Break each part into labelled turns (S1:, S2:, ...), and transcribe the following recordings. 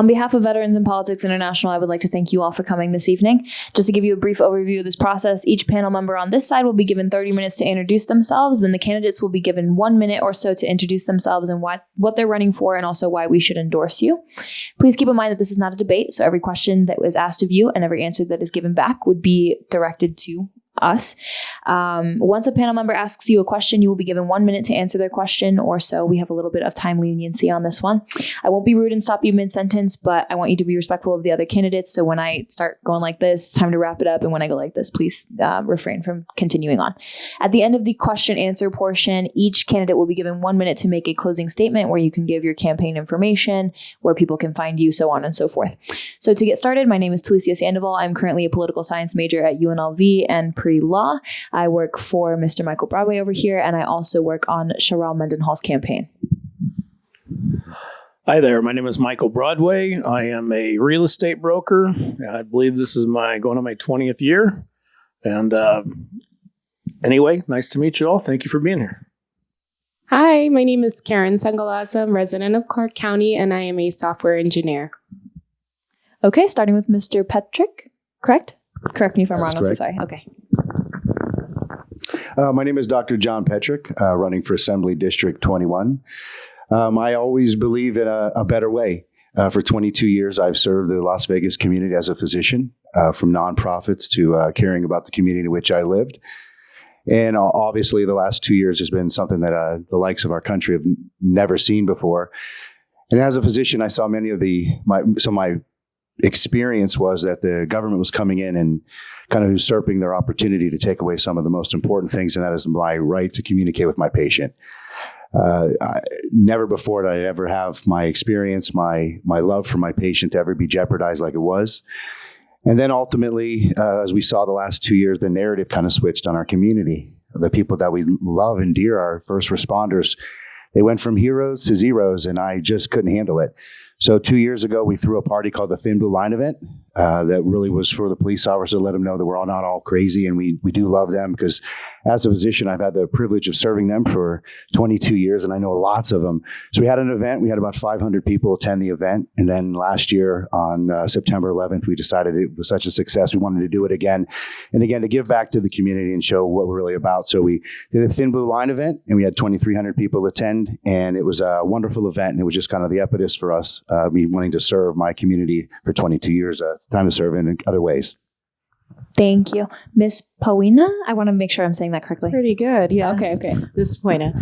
S1: On behalf of Veterans in Politics International, I would like to thank you all for coming this evening. Just to give you a brief overview of this process, each panel member on this side will be given 30 minutes to introduce themselves. Then the candidates will be given 1 minute or so to introduce themselves and what they're running for, and also why we should endorse you. Please keep in mind that this is not a debate, so every question that was asked of you and every answer that is given back would be directed to us. Once a panel member asks you a question, you will be given 1 minute to answer their question or so. We have a little bit of time leniency on this one. I won't be rude and stop you mid-sentence, but I want you to be respectful of the other candidates. So when I start going like this, it's time to wrap it up. And when I go like this, please refrain from continuing on. At the end of the question answer portion, each candidate will be given 1 minute to make a closing statement where you can give your campaign information, where people can find you, so on and so forth. So to get started, my name is Talicia Sandoval. I'm currently a political science major at UNLV and pre-law. I work for Mr. Michael Broadway over here, and I also work on Sherelle Mendenhall's campaign.
S2: Hi there, my name is Michael Broadway. I am a real estate broker. I believe this is going on my 20th year. And anyway, nice to meet you all. Thank you for being here.
S3: Hi, my name is Karen Sangalaza. I'm a resident of Clark County, and I am a software engineer.
S1: Okay, starting with Mr. Petrick, correct? Correct me if I'm wrong. I'm so sorry. Okay.
S4: My name is Dr. John Petrick, running for Assembly District 21. I always believe in a better way. For 22 years, I've served the Las Vegas community as a physician, from nonprofits to caring about the community in which I lived. And obviously, the last 2 years has been something that the likes of our country have never seen before. And as a physician, I saw many of my experience was that the government was coming in and kind of usurping their opportunity to take away some of the most important things, and that is my right to communicate with my patient. Never before did I ever have my experience, my love for my patient to ever be jeopardized like it was. And then ultimately, as we saw the last 2 years, the narrative kind of switched on our community. The people that we love and dear, our first responders, they went from heroes to zeros, and I just couldn't handle it. So 2 years ago, we threw a party called the Thin Blue Line event that really was for the police officers to let them know that we're all not all crazy, and we do love them, because as a physician, I've had the privilege of serving them for 22 years, and I know lots of them. So we had an event. We had about 500 people attend the event. And then last year on September 11th, we decided it was such a success, we wanted to do it again and again to give back to the community and show what we're really about. So we did a Thin Blue Line event, and we had 2,300 people attend, and it was a wonderful event, and it was just kind of the impetus for us, me wanting to serve my community for 22 years. It's time to serve in other ways.
S1: Thank you. Miss Puaina, I want to make sure I'm saying that correctly.
S5: Pretty good. Yes.
S3: Okay.
S5: This is Puaina.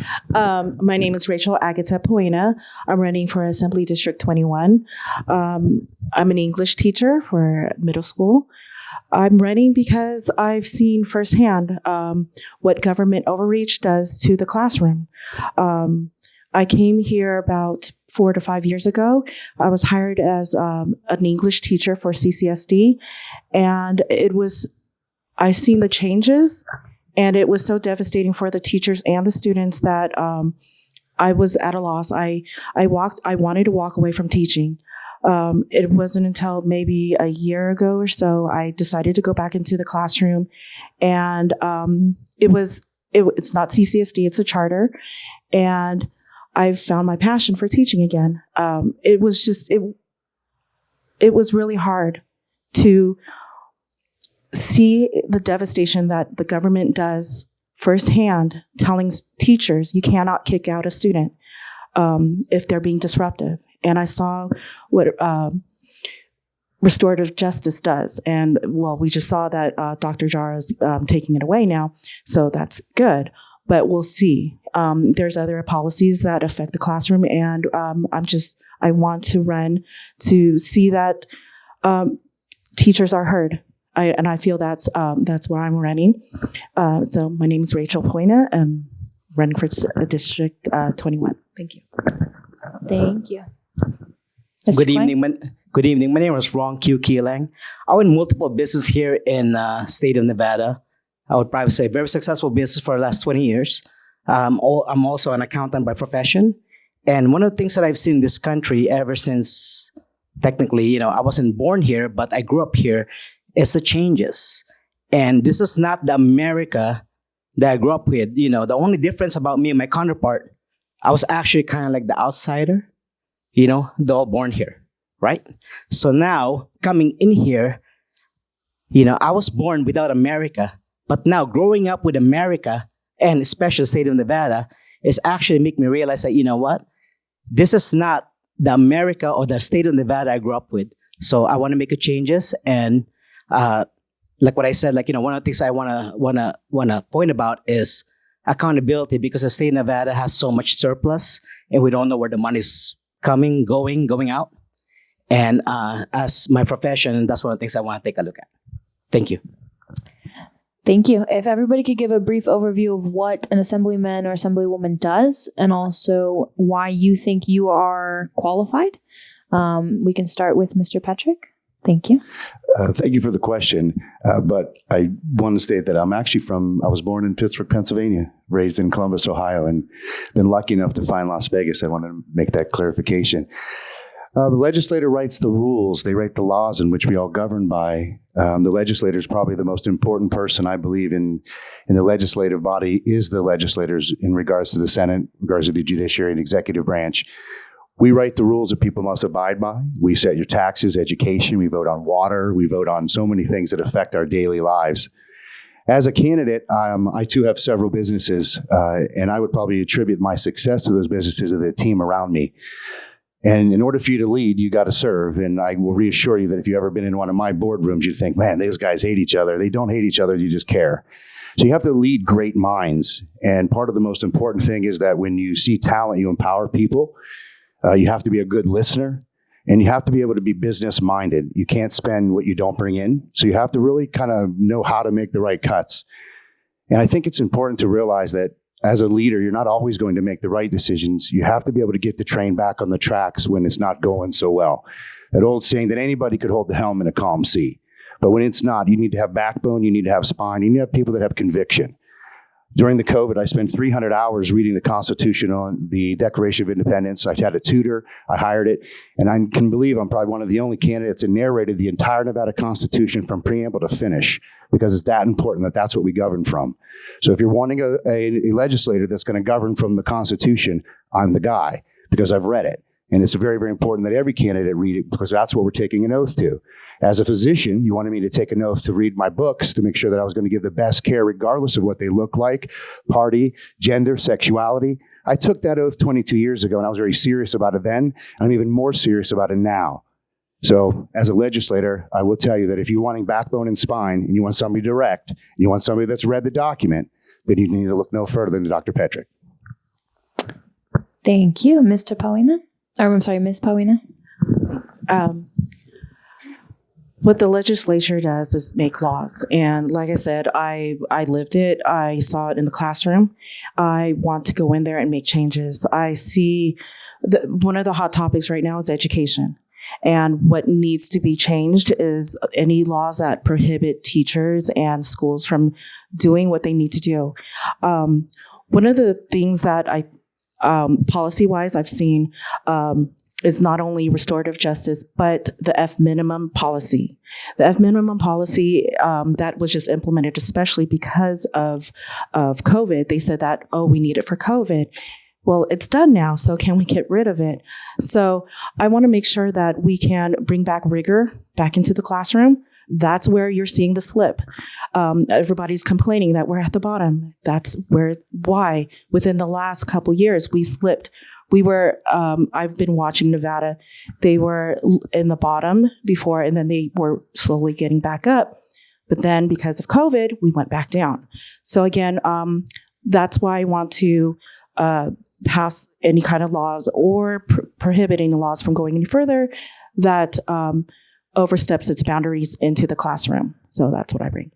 S5: My name is Rachel Agata Puaina. I'm running for Assembly District 21. I'm an English teacher for middle school. I'm running because I've seen firsthand what government overreach does to the classroom. I came here about 4 to 5 years ago. I was hired as an English teacher for CCSD, and I seen the changes, and it was so devastating for the teachers and the students that I was at a loss. I wanted to walk away from teaching. It wasn't until maybe a year ago or so I decided to go back into the classroom, and it's not CCSD, it's a charter, and I've found my passion for teaching again. It was really hard to see the devastation that the government does firsthand, telling teachers you cannot kick out a student if they're being disruptive. And I saw what restorative justice does. And well, we just saw that Dr. Jara is taking it away now, so that's good. But we'll see. There's other policies that affect the classroom, and I want to run to see that teachers are heard. I feel that's where I'm running. So my name is Rachel Puaina, and running for District 21. Thank you.
S1: Thank you.
S6: Good evening. My name is Quilang. I own multiple businesses here in state of Nevada. I would probably say very successful business for the last 20 years. I'm also an accountant by profession. And one of the things that I've seen in this country ever since, technically, I wasn't born here, but I grew up here, is the changes. And this is not the America that I grew up with. The only difference about me and my counterpart, I was actually kind of like the outsider. They're all born here. right? So now coming in here, I was born without America, but now growing up with America and especially the state of Nevada is actually make me realize that, what? This is not the America or the state of Nevada I grew up with. So I want to make changes. And like what I said, one of the things I wanna point about is accountability, because the state of Nevada has so much surplus and we don't know where the money's coming, going out. And as my profession, that's one of the things I want to take a look at. Thank you.
S1: Thank you. If everybody could give a brief overview of what an assemblyman or assemblywoman does, and also why you think you are qualified, we can start with Mr. Petrick. Thank you.
S4: Thank you for the question. But I want to state that I was born in Pittsburgh, Pennsylvania, raised in Columbus, Ohio, and been lucky enough to find Las Vegas. I want to make that clarification. The legislator writes the rules. They write the laws in which we all govern by. The legislator is probably the most important person, I believe, in the legislative body is the legislators in regards to the Senate, in regards to the judiciary and executive branch. We write the rules that people must abide by. We set your taxes, education. We vote on water. We vote on so many things that affect our daily lives. As a candidate, I too have several businesses, and I would probably attribute my success to those businesses to the team around me. And in order for you to lead, you got to serve. And I will reassure you that if you've ever been in one of my boardrooms, you'd think, man, these guys hate each other. They don't hate each other. You just care. So you have to lead great minds. And part of the most important thing is that when you see talent, you empower people. You have to be a good listener, and you have to be able to be business minded. You can't spend what you don't bring in. So you have to really kind of know how to make the right cuts. And I think it's important to realize that as a leader, you're not always going to make the right decisions. You have to be able to get the train back on the tracks when it's not going so well. That old saying that anybody could hold the helm in a calm sea. But when it's not, you need to have backbone, you need to have spine, you need to have people that have conviction. During the COVID, I spent 300 hours reading the Constitution on the Declaration of Independence. I had a tutor, I hired it, and I can believe I'm probably one of the only candidates that narrated the entire Nevada Constitution from preamble to finish, because it's that important that that's what we govern from. So if you're wanting a legislator that's going to govern from the Constitution, I'm the guy, because I've read it. And it's very, very important that every candidate read it, because that's what we're taking an oath to. As a physician, you wanted me to take an oath to read my books to make sure that I was going to give the best care regardless of what they look like, party, gender, sexuality. I took that oath 22 years ago, and I was very serious about it then, and I'm even more serious about it now. So as a legislator, I will tell you that if you're wanting backbone and spine, and you want somebody direct, and you want somebody that's read the document, then you need to look no further than Dr. Petrick.
S1: Thank you, Mr. Puaina. I'm sorry, Ms. Puaina.
S5: What the legislature does is make laws. And like I said, I lived it. I saw it in the classroom. I want to go in there and make changes. I see one of the hot topics right now is education. And what needs to be changed is any laws that prohibit teachers and schools from doing what they need to do. One of the things that policy-wise I've seen is not only restorative justice, but the F minimum policy. The F minimum policy that was just implemented, especially because of COVID. They said that, we need it for COVID. Well, it's done now, so can we get rid of it? So I want to make sure that we can bring back rigor back into the classroom. That's where you're seeing the slip. Everybody's complaining that we're at the bottom. That's why within the last couple years we slipped. We were, I've been watching Nevada. They were in the bottom before, and then they were slowly getting back up. But then because of COVID, we went back down. So again, that's why I want to pass any kind of laws or prohibit any laws from going any further that oversteps its boundaries into the classroom. So that's what I bring.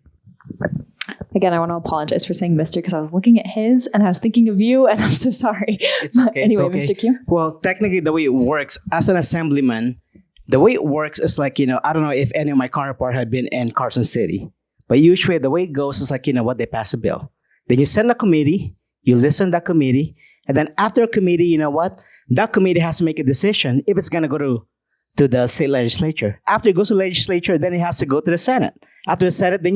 S1: Again, I want to apologize for saying Mr. because I was looking at his and I was thinking of you, and I'm so sorry.
S6: It's okay.
S1: Anyway,
S6: it's okay.
S1: Mr. Q.
S6: Well, technically, the way it works as an assemblyman, the way it works is like, I don't know if any of my counterparts have been in Carson City, but usually the way it goes is like, they pass a bill. Then you send a committee, you listen to that committee, and then after a committee, that committee has to make a decision if it's going to go to the state legislature. After it goes to the legislature, then it has to go to the Senate. After the Senate, then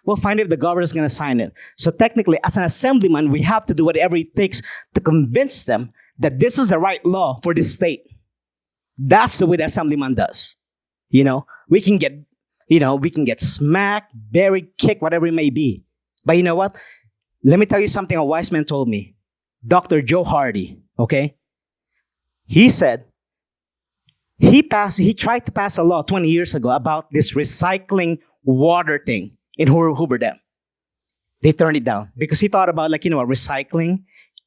S6: we'll find if the governor's going to sign it. So technically, as an assemblyman, we have to do whatever it takes to convince them that this is the right law for this state. That's the way the assemblyman does. We can get smacked, buried, kicked, whatever it may be. But you know what? Let me tell you something a wise man told me. Dr. Joe Hardy, okay? He said, he tried to pass a law 20 years ago about this recycling water thing in Hoover Dam. They turned it down because he thought about recycling,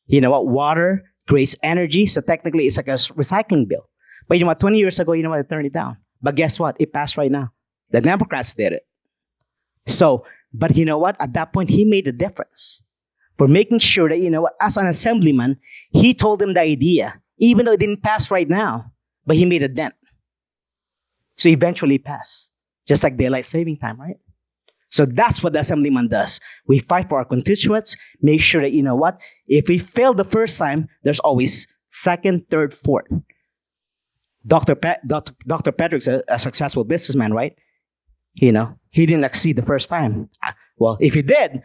S6: water creates energy. So technically it's like a recycling bill. But 20 years ago, they turned it down. But guess what? It passed right now. The Democrats did it. So, but you know what? At that point, he made a difference. For making sure that, as an assemblyman, he told them the idea, even though it didn't pass right now, but he made a dent. So eventually it passed. Just like daylight saving time, right? So that's what the assemblyman does. We fight for our constituents, make sure that, if we fail the first time, there's always second, third, fourth. Dr. Petrick's a successful businessman, right? He didn't succeed the first time. Well, if he did,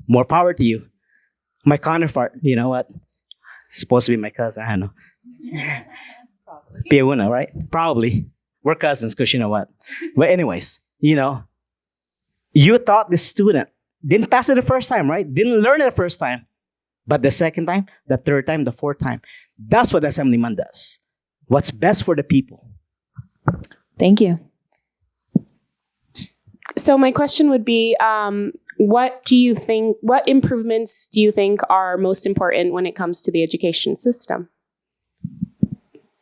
S6: more power to you. My counterpart, supposed to be my cousin, I don't know. Puaina, right? Probably. We're cousins, because you know what? But anyways, you taught the student, didn't pass it the first time, right? Didn't learn it the first time. But the second time, the third time, the fourth time. That's what the assemblyman does. What's best for the people.
S1: Thank you.
S3: So my question would be, what improvements do you think are most important when it comes to the education system?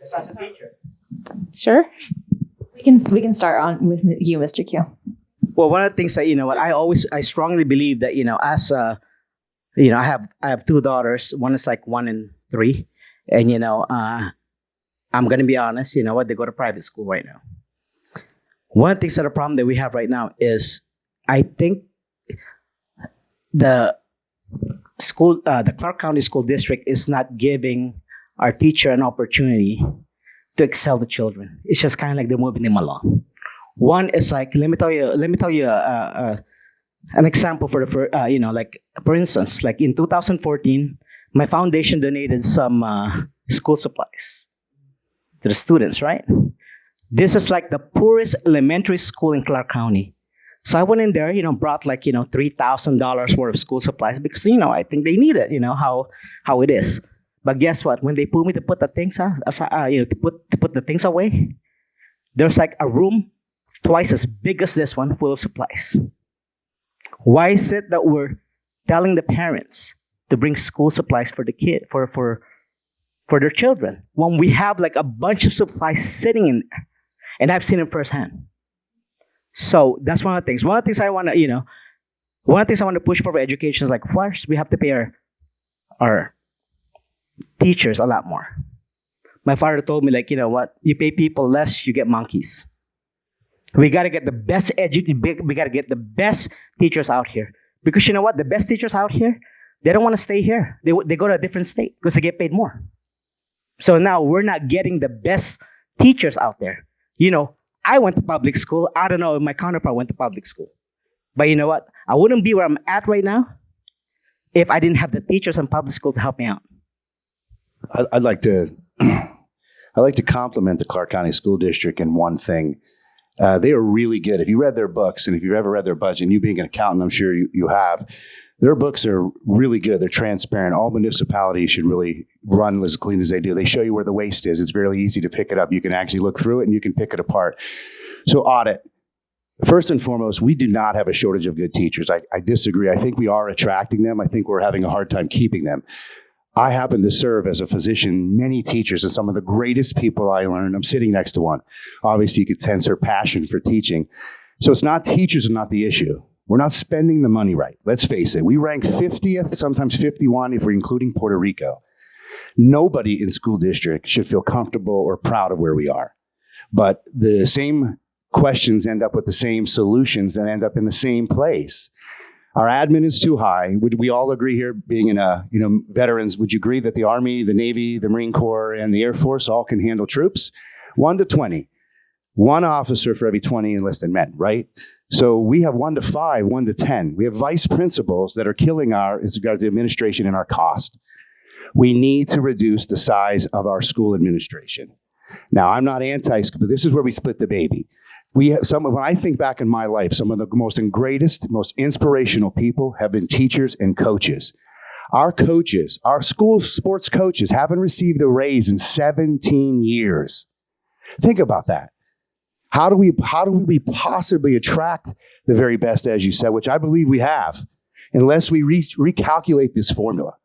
S6: As a teacher.
S3: Sure.
S1: We can start on with you, Mr. Q.
S6: Well, one of the things that I strongly believe that as I have two daughters. One is like 1 and 3, and I'm gonna be honest. They go to private school right now. One of the things that a problem that we have right now is I think the Clark County School District is not giving our teacher an opportunity to excel the children. It's just kind of like they're moving them along. One is like, let me tell you an example for instance, like in 2014, my foundation donated some school supplies to the students, right? This is like the poorest elementary school in Clark County. So I went in there, brought like, $3,000 worth of school supplies because, I think they need it, how it is. But guess what? When they pulled me to put the things to put the things away, there's like a room twice as big as this one full of supplies. Why is it that we're telling the parents to bring school supplies for the kid, for their children, when we have like a bunch of supplies sitting in there? And I've seen it firsthand. So that's one of the things. One of the things I want to push for education is like, first, we have to pay our teachers a lot more. My father told me, like, you pay people less, you get monkeys. We got to get the best we got to get the best teachers out here. Because you know what? The best teachers out here, they don't want to stay here. They go to a different state because they get paid more. So now we're not getting the best teachers out there. I went to public school. I don't know if my counterpart went to public school. But you know what? I wouldn't be where I'm at right now if I didn't have the teachers in public school to help me out.
S4: I'd like to compliment the Clark County School District in one thing. They are really good. If you read their books, and if you've ever read their budget, and you being an accountant, I'm sure you have, their books are really good. They're transparent. All municipalities should really run as clean as they do. They show you where the waste is. It's very easy to pick it up. You can actually look through it and you can pick it apart. So audit. First and foremost, we do not have a shortage of good teachers. I disagree. I think we are attracting them. I think we're having a hard time keeping them. I happen to serve as a physician, many teachers, and some of the greatest people I learned. I'm sitting next to one. Obviously, you could sense her passion for teaching. So it's not teachers are not the issue. We're not spending the money right. Let's face it. We rank 50th, sometimes 51 if we're including Puerto Rico. Nobody in school district should feel comfortable or proud of where we are. But the same questions end up with the same solutions that end up in the same place. Our admin is too high. Would we all agree here, being in veterans, would you agree that the Army, the Navy, the Marine Corps, and the Air Force all can handle troops? 1 to 20. 1 officer for every 20 enlisted men, right? So we have 1 to 5, 1 to 10. We have vice principals that are killing as regards to administration and our cost. We need to reduce the size of our school administration. Now, I'm not anti-school, but this is where we split the baby. When I think back in my life, some of the most inspirational people have been teachers and coaches. Our coaches, our school sports coaches, haven't received a raise in 17 years. Think about that. How do we possibly attract the very best, as you said, which I believe we have, unless we recalculate this formula?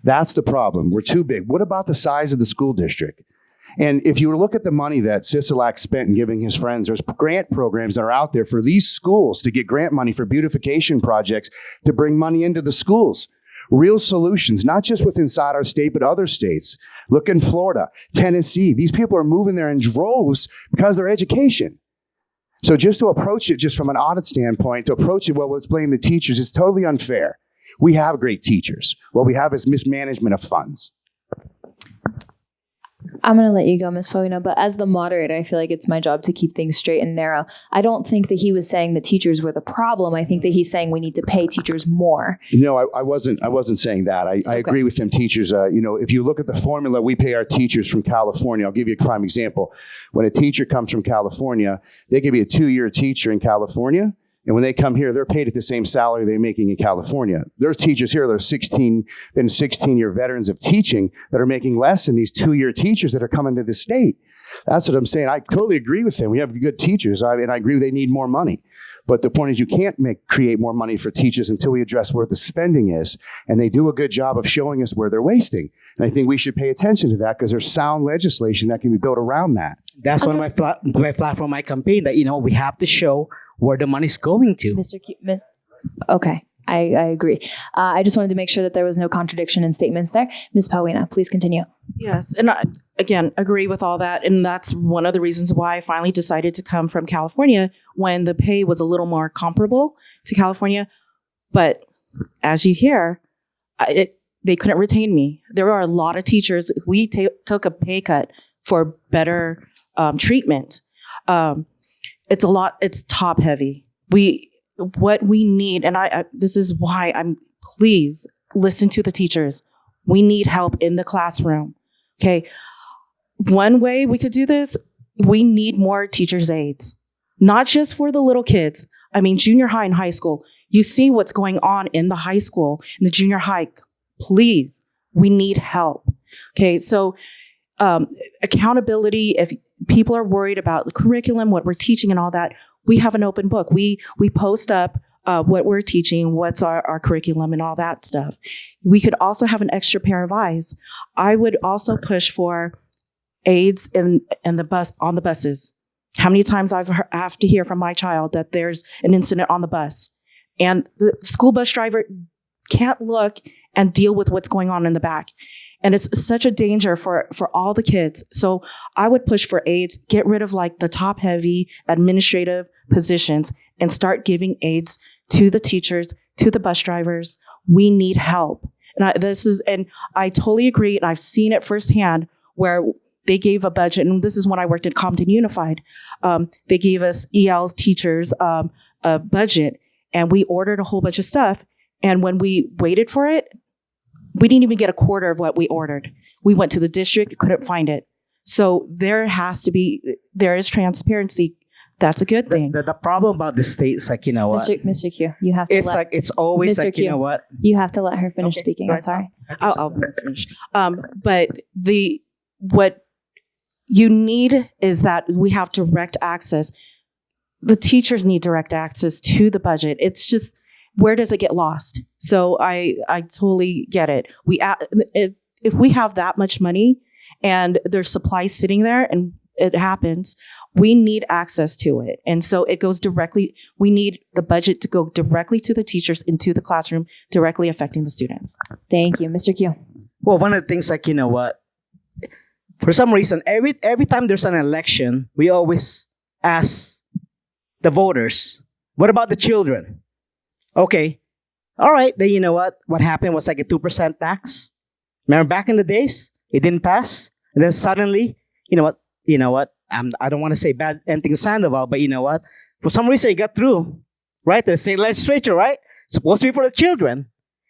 S4: That's the problem. We're too big. What about the size of the school district? And if you look at the money that Sisolak spent in giving his friends, there's grant programs that are out there for these schools to get grant money for beautification projects to bring money into the schools. Real solutions, not just inside our state, but other states. Look in Florida, Tennessee. These people are moving there in droves because of their education. So just to approach it just from an audit standpoint, let's blame the teachers, it's totally unfair. We have great teachers. What we have is mismanagement of funds.
S1: I'm going to let you go, Ms. Puaina, but as the moderator, I feel like it's my job to keep things straight and narrow. I don't think that he was saying that teachers were the problem. I think that he's saying we need to pay teachers more.
S4: No, I wasn't saying that. I agree with them teachers. If you look at the formula, we pay our teachers from California. I'll give you a prime example. When a teacher comes from California, they could be a 2-year teacher in California. And when they come here, they're paid at the same salary they're making in California. There's teachers here that are 16-year veterans of teaching that are making less than these 2-year teachers that are coming to the state. That's what I'm saying. I totally agree with them. We have good teachers, and I agree they need more money. But the point is you can't create more money for teachers until we address where the spending is. And they do a good job of showing us where they're wasting. And I think we should pay attention to that because there's sound legislation that can be built around that.
S6: That's one of my platform, my campaign, that, we have to show where the money's going to.
S1: Okay, I agree. I just wanted to make sure that there was no contradiction in statements there. Ms. Puaina, please continue.
S5: Yes, and I, again, agree with all that. And that's one of the reasons why I finally decided to come from California when the pay was a little more comparable to California. But as you hear, they couldn't retain me. There are a lot of teachers. We took a pay cut for better treatment. It's a lot. It's top heavy. What we need, and this is why please listen to the teachers. We need help in the classroom. Okay. One way we could do this, we need more teachers' aides, not just for the little kids. I mean, junior high and high school, you see what's going on in the high school, in the junior high. Please, we need help. Okay. So, accountability, if people are worried about the curriculum, what we're teaching and all that, we have an open book. We post up what we're teaching, what's our curriculum and all that stuff. We could also have an extra pair of eyes. I would also push for aides in the bus, on the buses. How many times I have to hear from my child that there's an incident on the bus and the school bus driver can't look and deal with what's going on in the back. And it's such a danger for all the kids. So I would push for aides, get rid of like the top heavy administrative positions and start giving aides to the teachers, to the bus drivers. We need help. And I totally agree. And I've seen it firsthand where they gave a budget. And this is when I worked at Compton Unified. They gave us EL's teachers a budget and we ordered a whole bunch of stuff. And when we waited for it, we didn't even get a quarter of what we ordered. We went to the district, couldn't find it. So there is transparency. That's a good thing.
S6: The problem about the state is like,
S1: Mr. Q, you have to
S6: it's always
S1: Mr.
S6: like,
S1: Q, you have to let her finish speaking. I'm sorry.
S5: I'll finish. But what you need is that we have direct access. The teachers need direct access to the budget. It's just, where does it get lost? So I totally get it. If we have that much money and there's supplies sitting there and it happens, we need access to it. And so it goes directly, we need the budget to go directly to the teachers into the classroom, directly affecting the students.
S1: Thank you. Mr. Q.
S6: Well, one of the things like, for some reason, every time there's an election, we always ask the voters, what about the children? Okay. All right. Then you know what? What happened was like a 2% tax. Remember back in the days, it didn't pass. And then suddenly, you know what? I don't want to say bad anything Sandoval, but you know what? For some reason, it got through, right? The state legislature, right? Supposed to be for the children.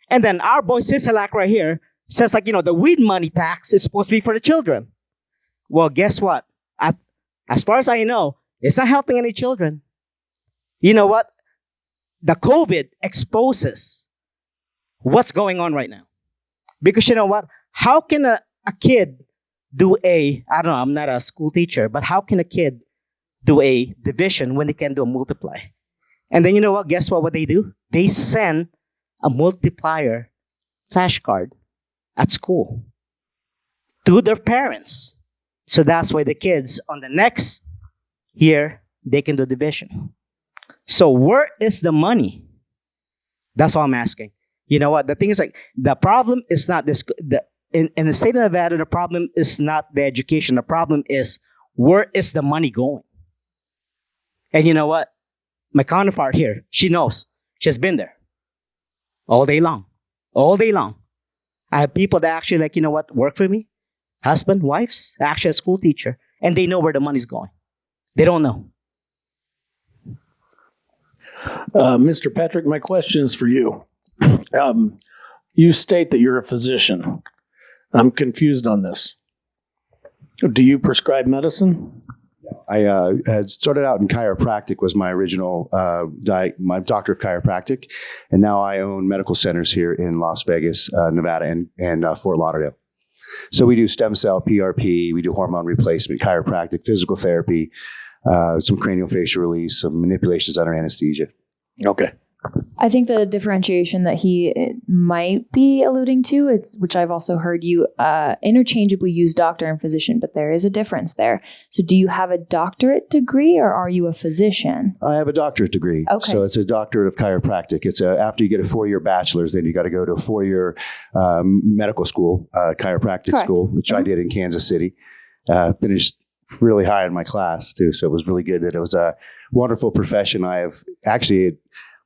S6: And then our boy Sisolak right here says like, the weed money tax is supposed to be for the children. Well, guess what? As far as I know, it's not helping any children. You know what? The COVID exposes what's going on right now. Because you know what? How can a kid do I don't know, I'm not a school teacher, but how can a kid do a division when they can do a multiply? And then you know what? Guess what they do? They send a multiplier flashcard at school to their parents. So that's why the kids on the next year, they can do division. So where is the money? That's all I'm asking. You know what? The thing is like, the problem is not this. In the state of Nevada, the problem is not the education. The problem is, where is the money going? And you know what? My counterpart here, she knows. She's been there all day long. All day long. I have people that actually, like, you know what, work for me. Husband, wives, actually a school teacher. And they know where the money's going. They don't know.
S2: Mr. Petrick, my question is for you. You state that you're a physician. I'm confused on this. Do you prescribe medicine?
S4: I had started out in chiropractic, was my original, my doctor of chiropractic. And now I own medical centers here in Las Vegas, Nevada, and Fort Lauderdale. So we do stem cell, PRP, we do hormone replacement, chiropractic, physical therapy, some craniofacial release, some manipulations under anesthesia.
S2: Okay.
S1: I think the differentiation that he might be alluding to, which I've also heard you interchangeably use doctor and physician, but there is a difference there. So do you have a doctorate degree or are you a physician?
S4: I have a doctorate degree.
S1: Okay.
S4: So it's a doctorate of chiropractic. It's after you get a 4-year bachelor's, then you got to go to a 4-year medical school, chiropractic
S1: Correct.
S4: school, which I did in Kansas City. Finished really high in my class too. So it was really good that it was a wonderful profession. It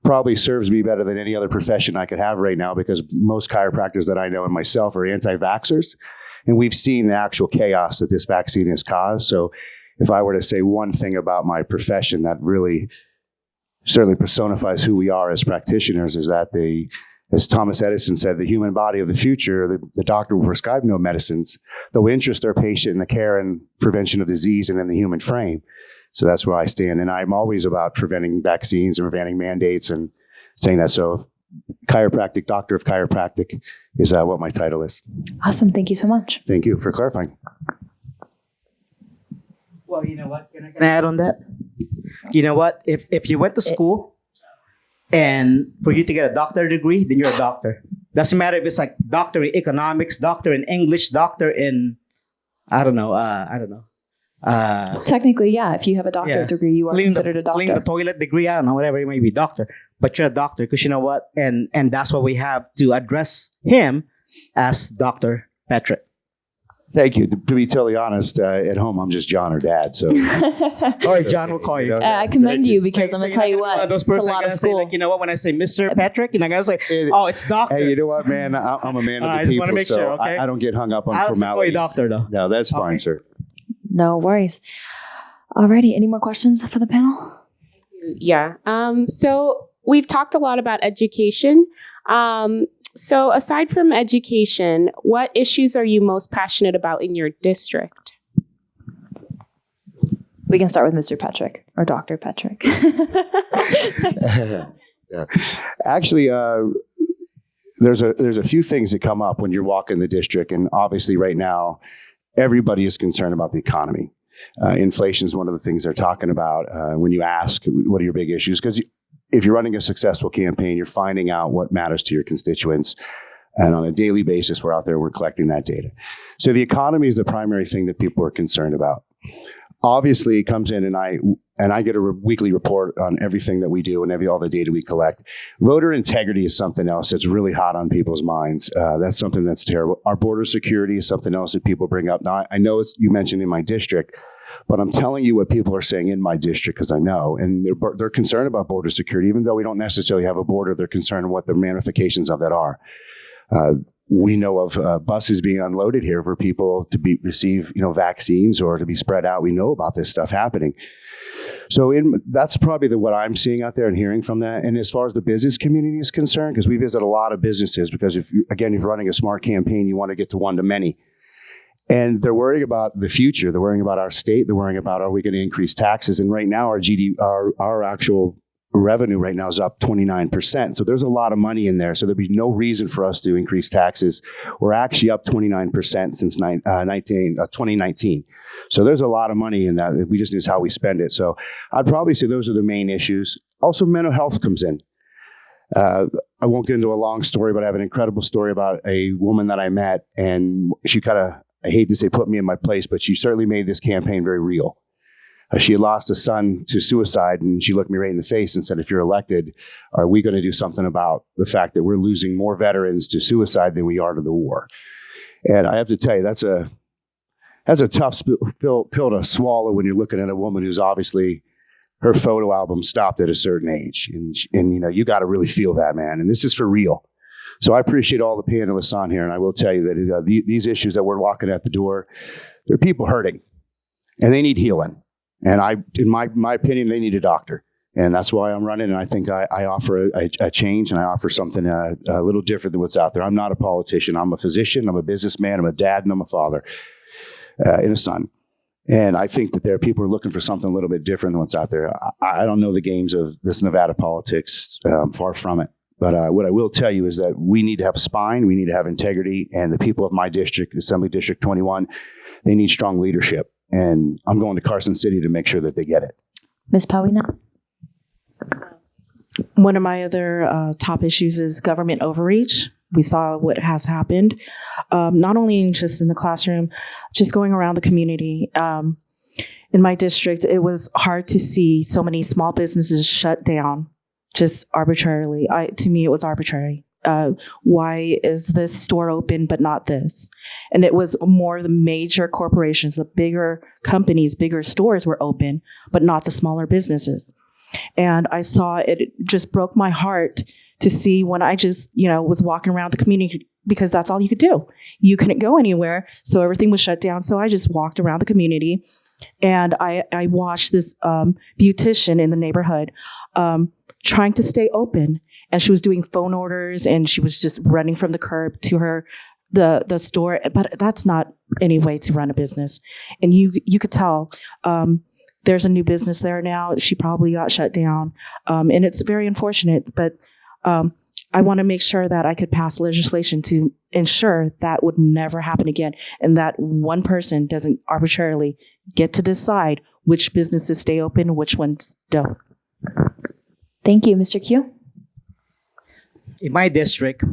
S4: probably serves me better than any other profession I could have right now, because most chiropractors that I know and myself are anti-vaxxers. And we've seen the actual chaos that this vaccine has caused. So if I were to say one thing about my profession that really certainly personifies who we are as practitioners, is that as Thomas Edison said, the human body of the future, the doctor will prescribe no medicines. They'll interest their patient in the care and prevention of disease and in the human frame. So that's where I stand. And I'm always about preventing vaccines and preventing mandates and saying that. So chiropractic, doctor of chiropractic is what my title is.
S1: Awesome. Thank you so much.
S4: Thank you for clarifying.
S6: Well, you know what? Can I add on that? You know what? If you went to school and for you to get a doctorate degree, then you're a doctor. Doesn't matter if it's like doctor in economics, doctor in English, doctor in, I don't know.
S1: Technically, yeah. If you have a doctorate degree, you are considered a doctor.
S6: Clean the toilet degree, I don't know, whatever it may be, doctor. But you're a doctor because you know what? And that's what we have to address him as Dr. Petrick.
S4: Thank you. To be totally honest, at home, I'm just John or Dad. So,
S6: All right, John, we'll call you.
S1: I commend you because I'm going to tell you
S6: One
S1: what,
S6: of those
S1: it's a
S6: persons
S1: lot of
S6: say,
S1: school.
S6: like, you know what? When I say Mr. Petrick, you're not gonna say, "Oh, it's doctor."
S4: hey, you know what, man? I'm a man of
S6: I
S4: the
S6: just wanna
S4: people,
S6: make
S4: so
S6: sure, okay?
S4: I don't get hung up on
S6: I'll still call you
S4: formalities.
S6: doctor, though.
S4: No, that's fine,
S6: Okay.
S4: sir.
S1: No worries. Alrighty. Any more questions for the panel?
S3: Yeah. So we've talked a lot about education. So aside from education, what issues are you most passionate about in your district?
S1: We can start with Mr. Petrick or Dr. Petrick.
S4: Yeah. Actually, there's a few things that come up when you're walking the district, and obviously right now, everybody is concerned about the economy. Inflation is one of the things they're talking about when you ask, what are your big issues? Because if you're running a successful campaign, you're finding out what matters to your constituents. And on a daily basis, we're out there, we're collecting that data. So the economy is the primary thing that people are concerned about. Obviously, it comes in, and I get a weekly report on everything that we do and all the data we collect. Voter integrity is something else that's really hot on people's minds. That's something that's terrible. Our border security is something else that people bring up. Now, I know you mentioned in my district, but I'm telling you what people are saying in my district because I know, and they're concerned about border security, even though we don't necessarily have a border. They're concerned what the ramifications of that are. We know of buses being unloaded here for people to receive, vaccines or to be spread out. We know about this stuff happening. So that's probably what I'm seeing out there and hearing from that. And as far as the business community is concerned, because we visit a lot of businesses, because if you're running a smart campaign, you want to get to one to many. And they're worrying about the future. They're worrying about our state. They're worrying about, are we going to increase taxes? And right now, our actual revenue right now is up 29%. So there's a lot of money in there. So there'd be no reason for us to increase taxes. We're actually up 29% since 2019. So there's a lot of money in that. We just need how we spend it. So I'd probably say those are the main issues. Also, mental health comes in. I won't get into a long story, but I have an incredible story about a woman that I met, and she kind of, I hate to say put me in my place, but she certainly made this campaign very real. She had lost a son to suicide, and she looked me right in the face and said, if you're elected, are we going to do something about the fact that we're losing more veterans to suicide than we are to the war? And I have to tell you, that's a tough pill to swallow when you're looking at a woman who's obviously, her photo album stopped at a certain age. And you know, you got to really feel that, man. And this is for real. So I appreciate all the panelists on here. And I will tell you that these issues that we're walking at the door, there are people hurting and they need healing. And in my opinion, they need a doctor. And that's why I'm running. And I think I offer a change, and I offer something a little different than what's out there. I'm not a politician. I'm a physician. I'm a businessman. I'm a dad, and I'm a father and a son. And I think that there are people who are looking for something a little bit different than what's out there. I don't know the games of this Nevada politics, far from it. But what I will tell you is that we need to have a spine. We need to have integrity. And the people of my district, Assembly District 21, they need strong leadership. And I'm going to Carson City to make sure that they get it.
S1: Ms. Puaina?
S5: One of my other top issues is government overreach. We saw what has happened, not only just in the classroom, just going around the community. In my district, it was hard to see so many small businesses shut down just arbitrarily. To me, it was arbitrary. Why is this store open but not this? And it was more the major corporations, the bigger companies, bigger stores were open, but not the smaller businesses. And I saw it just broke my heart to see when I just, was walking around the community, because that's all you could do. You couldn't go anywhere, so everything was shut down. So I just walked around the community, and I watched this beautician in the neighborhood trying to stay open. And she was doing phone orders, and she was just running from the curb to the store. But that's not any way to run a business. And you could tell there's a new business there now. She probably got shut down. And it's very unfortunate. But I want to make sure that I could pass legislation to ensure that would never happen again, and that one person doesn't arbitrarily get to decide which businesses stay open, which ones don't.
S1: Thank you, Mr. Q.
S6: In my district,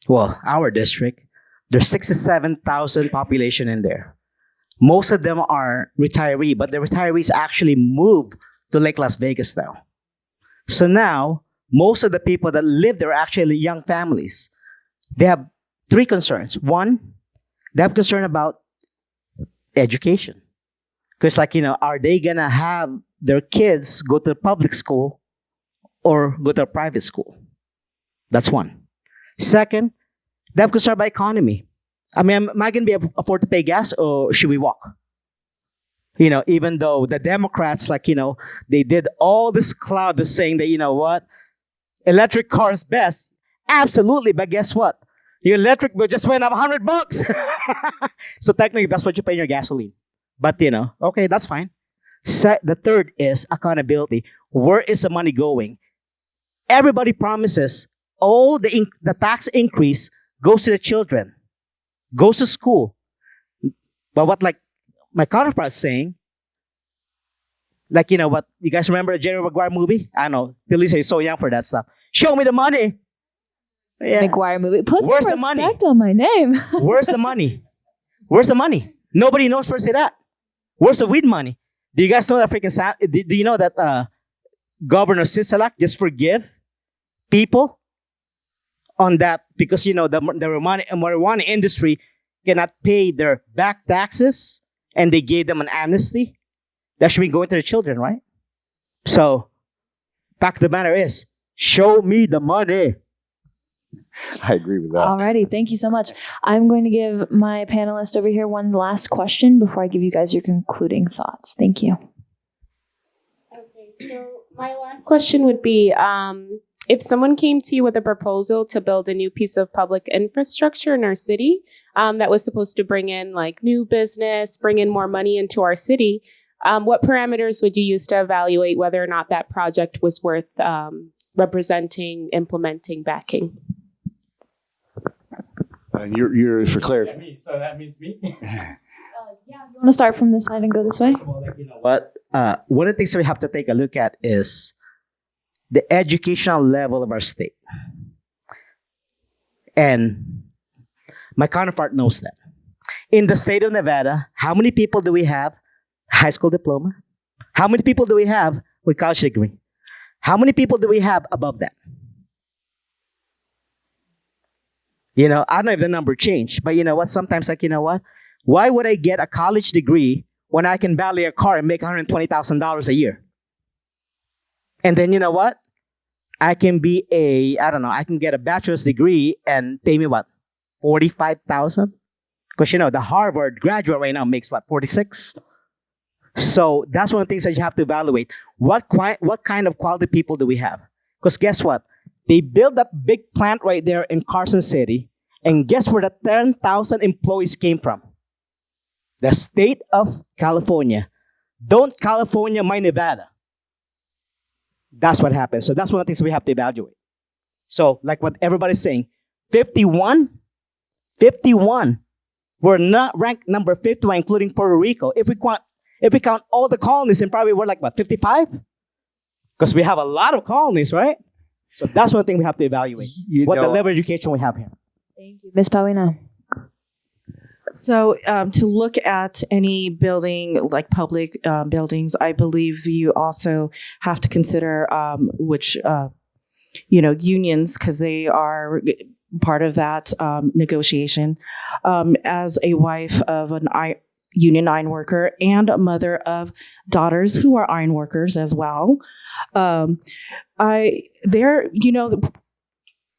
S6: our district, there's 67,000 population in there. Most of them are retiree, but the retirees actually moved to Lake Las Vegas now. So now, most of the people that live there are actually young families. They have three concerns. One, they have concern about education. Because are they going to have their kids go to public school or go to a private school? That's one. Second, they have concern about economy. I mean, am I going to be able to afford to pay gas, or should we walk? Even though the Democrats, they did all this cloud of saying that, electric cars best. Absolutely, but guess what? Your electric bill just went up $100. So technically, that's what you pay in your gasoline. But, okay, that's fine. The third is accountability. Where is the money going? Everybody promises all the tax increase goes to the children, goes to school. But what my counterpart is saying, what you guys remember the Jerry Maguire movie? I know, Delisa is so young for that stuff. Show me the money. Yeah.
S1: Maguire movie. Put some
S6: Where's the
S1: respect
S6: money?
S1: on my name.
S6: Where's the money? Where's the money? Nobody knows where to say that. Where's the weed money? Do you guys know that do you know that Governor Sisolak just forgive people on that because the marijuana industry cannot pay their back taxes, and they gave them an amnesty? That should be going to the children, right? So, fact of the matter is, show me the money.
S4: I agree with that.
S1: Alrighty, thank you so much. I'm going to give my panelist over here one last question before I give you guys your concluding thoughts. Thank you.
S3: Okay, so my last question would be, if someone came to you with a proposal to build a new piece of public infrastructure in our city that was supposed to bring in like new business, bring in more money into our city, what parameters would you use to evaluate whether or not that project was worth representing, implementing, backing?
S4: And you're for clarity.
S6: So that means me.
S1: You want to start from this side and go this way?
S6: Well, like, you know what? One of the things that we have to take a look at is the educational level of our state. And my counterpart knows that. In the state of Nevada, how many people do we have high school diploma? How many people do we have with college degree? How many people do we have above that? You know, I don't know if the number changed, but you know what? Sometimes, like, you know what? Why would I get a college degree when I can valet a car and make $120,000 a year? And then, you know what? I can be I can get a bachelor's degree and pay me what? $45,000? Because, you know, the Harvard graduate right now makes what? 46? So that's one of the things that you have to evaluate. What kind of quality people do we have? Because guess what? They built that big plant right there in Carson City. And guess where the 10,000 employees came from? The state of California. Don't California mind Nevada. That's what happens. So that's one of the things we have to evaluate. So like what everybody's saying, 51. We're not ranked number 51, including Puerto Rico. If we count all the colonies, then probably we're like, what, 55? Because we have a lot of colonies, right? So that's one thing we have to evaluate. The level of education we have here.
S1: Thank you. Ms. Puaina.
S5: So to look at any building like public buildings, I believe you also have to consider which unions, because they are part of that negotiation. As a wife of an union iron worker and a mother of daughters who are iron workers as well,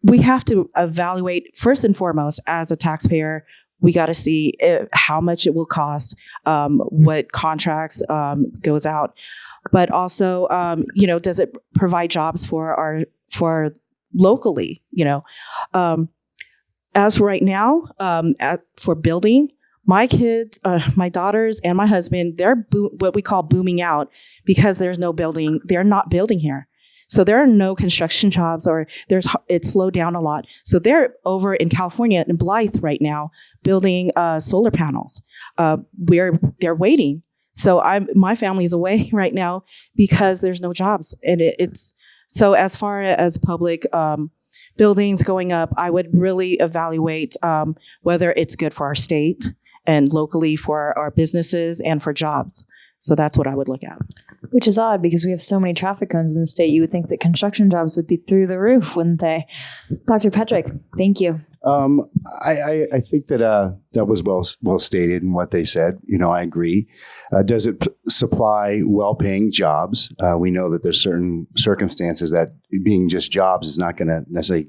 S5: we have to evaluate first and foremost as a taxpayer. We got to see how much it will cost, what contracts goes out, but also, does it provide jobs for locally? As right now, for building, my kids, my daughters, and my husband, they're what we call booming out because there's no building. They're not building here. So there are no construction jobs, or it's slowed down a lot. So they're over in California in Blythe right now building solar panels. They're waiting. So my family's away right now because there's no jobs, and it's so as far as public buildings going up, I would really evaluate whether it's good for our state and locally for our businesses and for jobs. So that's what I would look at.
S1: Which is odd because we have so many traffic cones in the state. You would think that construction jobs would be through the roof, wouldn't they? Dr. Petrick, thank you.
S4: I think that was well stated in what they said. I agree. Does it supply well-paying jobs? We know that there's certain circumstances that being just jobs is not going to necessarily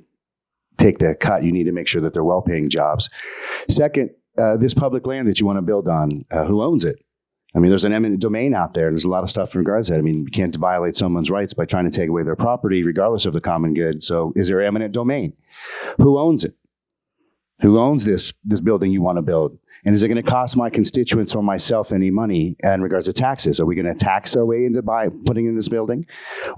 S4: take the cut. You need to make sure that they're well-paying jobs. Second, this public land that you want to build on, who owns it? I mean, there's an eminent domain out there, and there's a lot of stuff in regards to that. I mean, you can't violate someone's rights by trying to take away their property, regardless of the common good. So is there eminent domain? Who owns it? Who owns this building you want to build? And is it going to cost my constituents or myself any money in regards to taxes? Are we going to tax our way into putting in this building?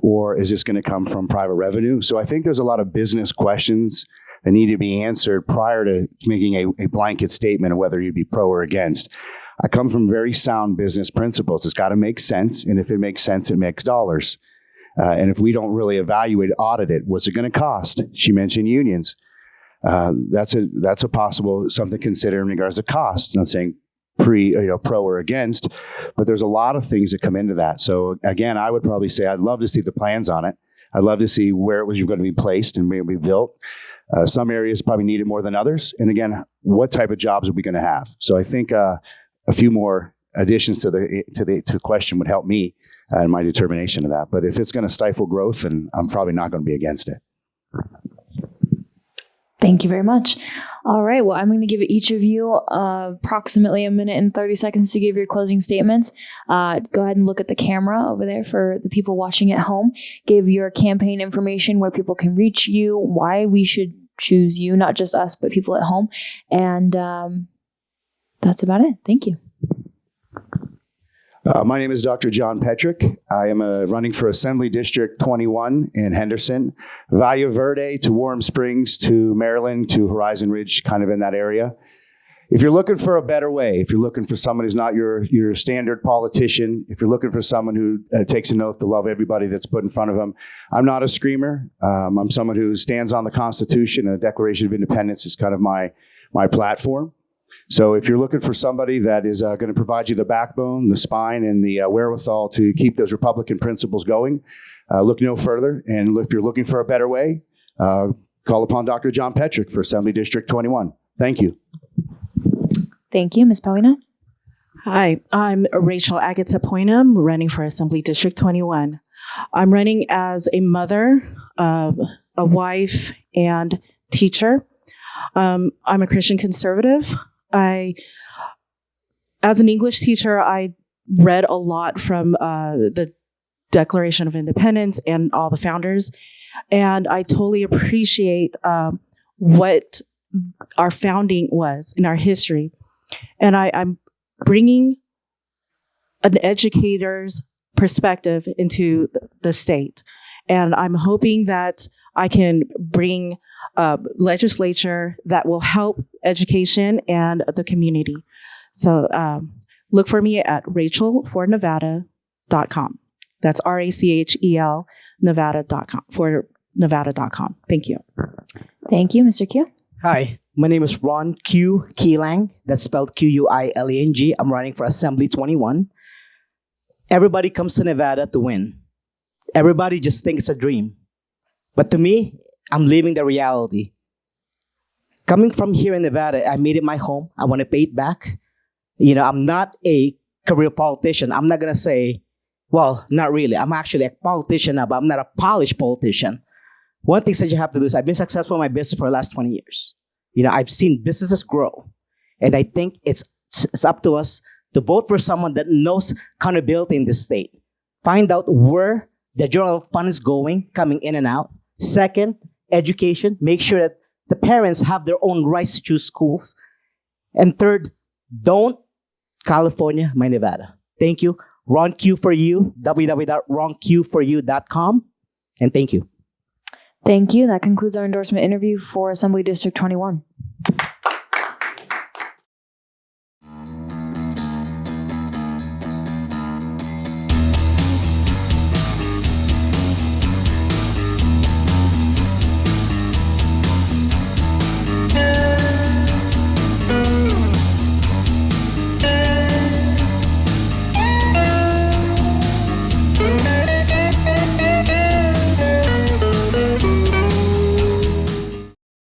S4: Or is this going to come from private revenue? So I think there's a lot of business questions that need to be answered prior to making a blanket statement of whether you'd be pro or against. I come from very sound business principles. It's got to make sense. And if it makes sense, it makes dollars. And if we don't really evaluate, audit it, what's it going to cost? She mentioned unions. That's a possible something to consider in regards to cost. I'm not saying pro or against, but there's a lot of things that come into that. So again, I would probably say I'd love to see the plans on it. I'd love to see where it was going to be placed and where it would be built. Some areas probably need it more than others. And again, what type of jobs are we going to have? So I think a few more additions to the question would help me in my determination of that. But if it's going to stifle growth, then I'm probably not going to be against it.
S1: Thank you very much. All right. Well, I'm going to give each of you approximately a minute and 30 seconds to give your closing statements. Go ahead and look at the camera over there for the people watching at home. Give your campaign information, where people can reach you, why we should choose you, not just us, but people at home. And that's about it. Thank you.
S4: My name is Dr. John Petrick. I am running for Assembly District 21 in Henderson, Valle Verde to Warm Springs to Maryland to Horizon Ridge, kind of in that area. If you're looking for a better way, if you're looking for someone who's not your standard politician, if you're looking for someone who takes an oath to love everybody that's put in front of them, I'm not a screamer. I'm someone who stands on the Constitution, and the Declaration of Independence is kind of my platform. So if you're looking for somebody that is going to provide you the backbone, the spine, and the wherewithal to keep those Republican principles going, look no further. And if you're looking for a better way, call upon Dr. John Petrick for Assembly District 21. Thank you.
S1: Thank you. Ms. Puaina?
S5: Hi, I'm Rachel Agata Puaina. I'm running for Assembly District 21. I'm running as a mother, a wife, and teacher. I'm a Christian conservative. As an English teacher, I read a lot from the Declaration of Independence and all the founders, and I totally appreciate what our founding was in our history. And I'm bringing an educator's perspective into the state, and I'm hoping that I can bring legislature that will help education and the community. So look for me at rachelfornevada.com. That's RACHEL Nevada.com for Nevada.com. Thank you.
S1: Thank you. Mr. Q?
S6: Hi, my name is Ron Q. Quilang. That's spelled Quilang. I'm running for Assembly 21. Everybody comes to Nevada to win. Everybody just thinks it's a dream. But to me, I'm living the reality. Coming from here in Nevada, I made it my home. I want to pay it back. I'm not a career politician. I'm not going to say, well, not really. I'm actually a politician now, but I'm not a polished politician. One thing that you have to do is I've been successful in my business for the last 20 years. I've seen businesses grow. And I think it's up to us to vote for someone that knows accountability in this state. Find out where the general fund is going, coming in and out. Second, education. Make sure that the parents have their own rights to choose schools. And third, don't California, my Nevada. Thank you. Ron Q for you, www.ronqforyou.com. And thank you.
S1: Thank you. That concludes our endorsement interview for Assembly District 21.